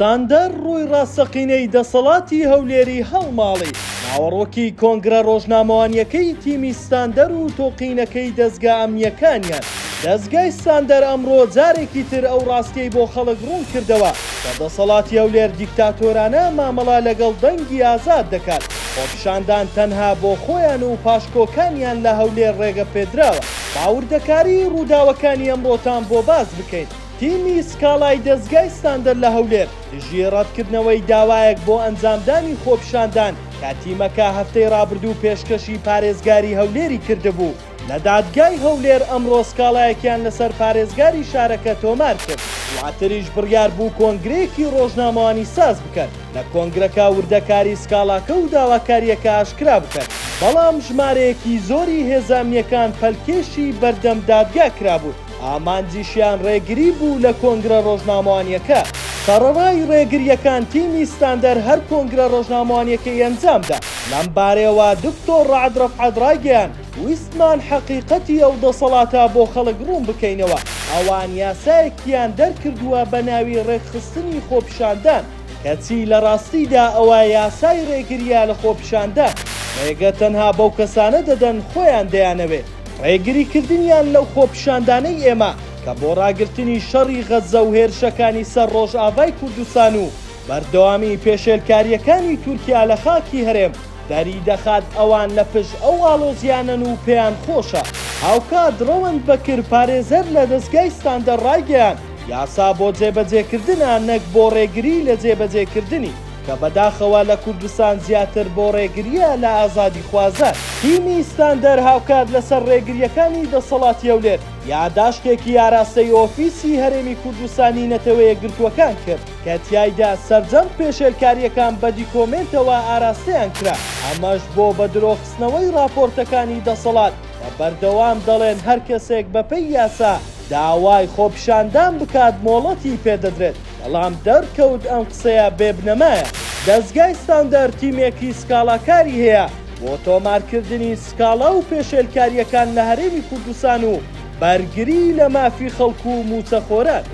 ستاندەر ڕووی ڕاستەقینەی دەسەڵاتی هەولێری هەڵماڵی ناوەڕۆکی کۆنگرە ڕۆژنامەوانیەکەی تیمی ستاندەر و تۆقینەکەی دەستگا ئەمنیەکانیان دەستگای ستاندەر ئەمڕۆ جارێکی تر ئەو ڕاستیەی بۆ خەڵک ڕوون کردەوە کە دەسەڵاتی هەولێر دیکتاتۆرانە مامەڵا لەگەڵ دەنگی ئازاد دەکات خۆپیشاندان تەنها بۆ خۆیان و پاشکۆکانیان لە هەولێر ڕێگە پێدراوە. باوردەکاری ڕووداوەکانی ئەمڕۆتان بۆ باز بکەین. تیمی سکاڵای دەستگای ستاندەر لە هەولێر دژی ڕەتکردنەوەی داوایەک بۆ ئەنجامدانی خۆپیشاندان کاتیمەکە هەفتەی ڕابردوو پێشکەشی پارێزگاری هەولێری کردبوو. لە دادگای هەولێر ئەمڕۆ سکاڵایەکیان لەسەر پارێزگاری شارەکە تۆمار کرد. دواتریش بڕیار بوو کۆنگرەیەکی ڕۆژنامەوانی ساز بکەن لە کۆنگرەکە وردەکاری سکاڵاکە و داواکاریەکە ئاشکرا بکەن. بەڵام ژمارەیەکی زۆری هێزانیەکان پەلکێشی بەردەم دادگا کرابوو. ئامانجیشیان ڕێگری بوو لە کۆنگرە ڕۆژنامەوانیەکە. سەرەڕای ڕێگریەکان تیمی ستاندەر هەر کۆنگرە ڕۆژنامەوانیەکەی ئەنجامدا. لەم بارەیەوە دکتۆر ڕەعەد ڕەفعەت ڕایگەیاند ویستمان حەقیقەتی ئەو دەسەڵاتە بۆ خەڵک ڕوون بکەینەوە. ئەوان یاسایەکیان دەرکردووە بە ناوی ڕێکخستنی خۆپیشاندان کەچی لە ڕاستیدا ئەوە یاسای ڕێگریە لە خۆپیشاندان. ڕێگە تەنها بەو کەسانە دەدەن خۆیان دەیانەوێ. ڕێگریکردنیان لەو خۆپیشاندانەی ئێمە کە بۆ ڕاگررتنی شەڕی غەزە و هێرشەکانی سەر ڕۆژئاوای کوردستان و بەردەوامی پێشێلکاریەکانی تورکیا لە خاکی هەرێم دەری دەخات ئەوان لە پشت ئەو ئاڵۆزیانن و پێیان خۆشە. هاوکات ڕەوەند بەکر پارێزەر لە دەستگای ستاندەر ڕایگەیاند یاسا بۆ جێبەجێکردنە نەک بۆ ڕێگری لە جێبەجێکردنی کە بەداخەوە لە کوردستان زیاتر بۆ ڕێگریە لە ئازادی خوازان. تیمی ستاندەر هاوکات لەسەر ڕێگریەکانی دەسەڵاتی هەولێر یاداشتێکی ئاراستەی ئۆفیسی هەرێمی کوردستانی نەتەوەیە گرتووەکان کرد کە تیایدا سەرجەم پێشێلکاریەکان بە دیکۆمنتەوە ئاراستەیان کرا. ئەمەش بۆ بە درۆخستنەوەی راپۆرتەکانی دەسەڵات کە بەردەوام دەڵێن هەر کەسێک بەپێی یاسا داوای خۆپیشاندان بکات مۆڵەتی پێدەدرێت. بەڵام دەرکەوت ئەم قسەیە بێبنەمایە. دەستگای ستاندەر تیمێکی سکاڵاکاری هەیە بۆ تۆمارکردنی سکاڵا و پێشێلکاریەکان لە هەرێمی کوردستان و بەرگری لە مافی خەڵکو و موچەخۆران.